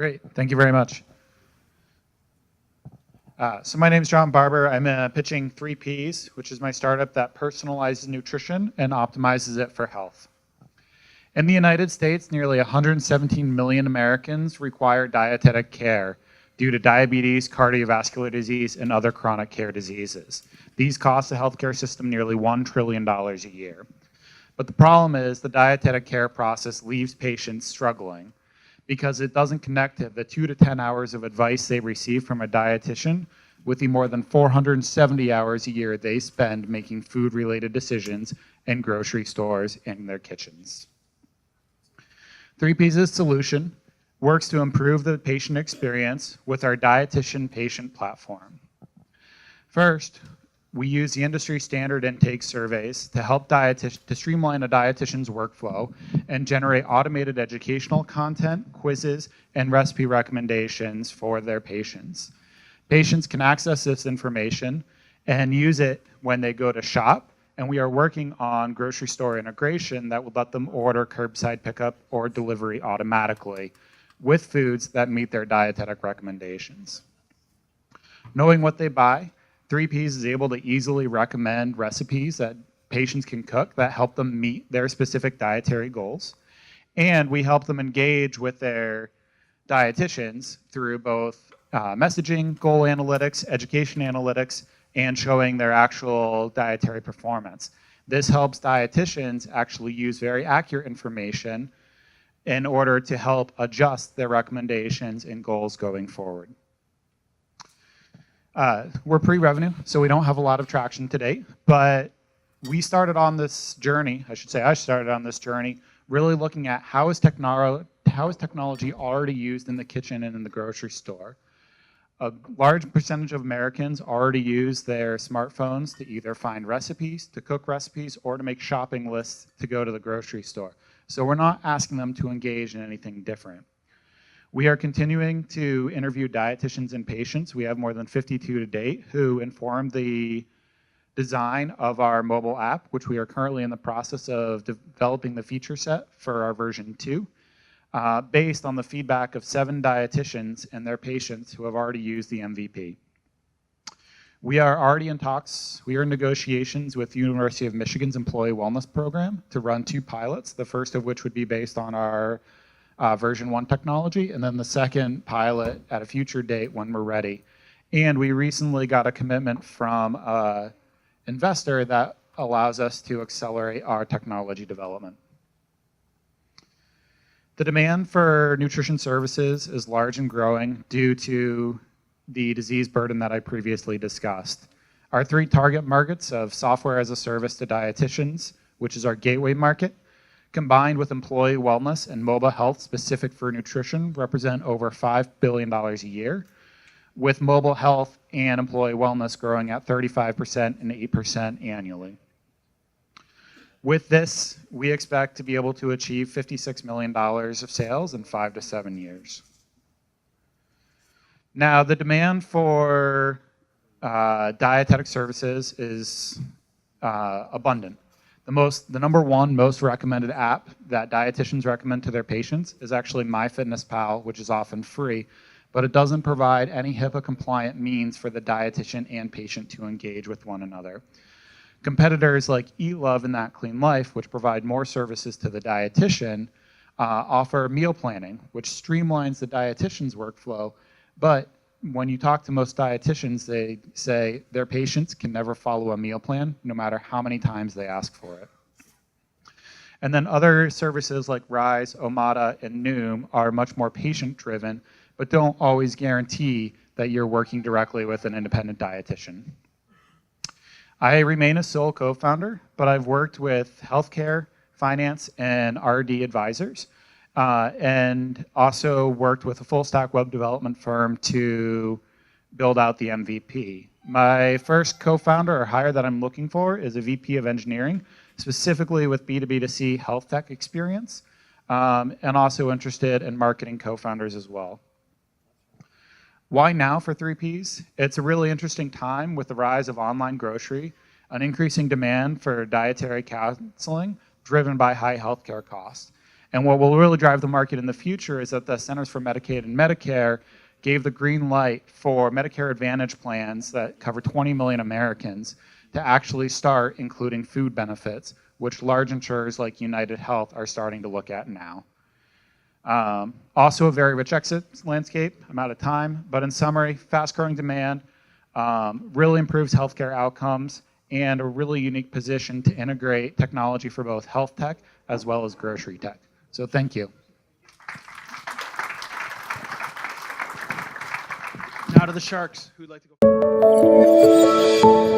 Great, thank you very much. So my name is John Barber. I'm pitching 3Ps, which is my startup that personalizes nutrition and optimizes it for health. In the United States, nearly 117 million Americans require dietetic care due to diabetes, cardiovascular disease, and other chronic care diseases. These cost the healthcare system nearly $1 trillion a year. But the problem is the dietetic care process leaves patients struggling because it doesn't connect to the 2 to 10 hours of advice they receive from a dietitian with the more than 470 hours a year they spend making food-related decisions in grocery stores and in their kitchens. 3P's solution works to improve the patient experience with our dietitian patient platform. First, we use the industry standard intake surveys to help to streamline a dietitian's workflow and generate automated educational content, quizzes, and recipe recommendations for their patients. Patients can access this information and use it when they go to shop, and we are working on grocery store integration that will let them order curbside pickup or delivery automatically with foods that meet their dietetic recommendations. Knowing what they buy, 3Ps is able to easily recommend recipes that patients can cook that help them meet their specific dietary goals. And we help them engage with their dietitians through both messaging, goal analytics, education analytics, and showing their actual dietary performance. This helps dietitians actually use very accurate information in order to help adjust their recommendations and goals going forward. We're pre-revenue, so we don't have a lot of traction to date, but we started on this journey, I started on this journey, really looking at how is technology already used in the kitchen and in the grocery store. A large percentage of Americans already use their smartphones to either find recipes, to cook recipes, or to make shopping lists to go to the grocery store. So we're not asking them to engage in anything different. We are continuing to interview dietitians and patients. We have more than 52 to date who informed the design of our mobile app, which we are currently in the process of developing the feature set for our version 2, based on the feedback of 7 dietitians and their patients who have already used the MVP. We are already in talks. We are in negotiations with the University of Michigan's Employee Wellness Program to run 2 pilots, the first of which would be based on our version 1 technology, and then the second pilot at a future date when we're ready. And we recently got a commitment from an investor that allows us to accelerate our technology development. The demand for nutrition services is large and growing due to the disease burden that I previously discussed. Our 3 target markets of software as a service to dietitians, which is our gateway market, combined with employee wellness and mobile health specific for nutrition, represent over $5 billion a year, with mobile health and employee wellness growing at 35% and 8% annually. With this, we expect to be able to achieve $56 million of sales in 5 to 7 years. Now, the demand for dietetic services is abundant. The number 1 most recommended app that dietitians recommend to their patients is actually MyFitnessPal, which is often free, but it doesn't provide any HIPAA-compliant means for the dietitian and patient to engage with one another. Competitors like Eat Love and That Clean Life, which provide more services to the dietitian, offer meal planning, which streamlines the dietitian's workflow, but when you talk to most dietitians, they say their patients can never follow a meal plan, no matter how many times they ask for it. And then other services like Rise, Omada, and Noom are much more patient-driven, but don't always guarantee that you're working directly with an independent dietitian. I remain a sole co-founder, but I've worked with healthcare, finance, and R&D advisors, and also worked with a full-stack web development firm to build out the MVP. My first co-founder or hire that I'm looking for is a VP of engineering, specifically with B2B2C health tech experience, and also interested in marketing co-founders as well. Why now for 3Ps? It's a really interesting time with the rise of online grocery, an increasing demand for dietary counseling driven by high healthcare costs. And what will really drive the market in the future is that the Centers for Medicaid and Medicare gave the green light for Medicare Advantage plans that cover 20 million Americans to actually start including food benefits, which large insurers like United Health are starting to look at now. Also a very rich exit landscape. I'm out of time, but in summary, fast-growing demand, really improves healthcare outcomes, and a really unique position to integrate technology for both health tech as well as grocery tech. So thank you. Now to the Sharks. Who'd like to go?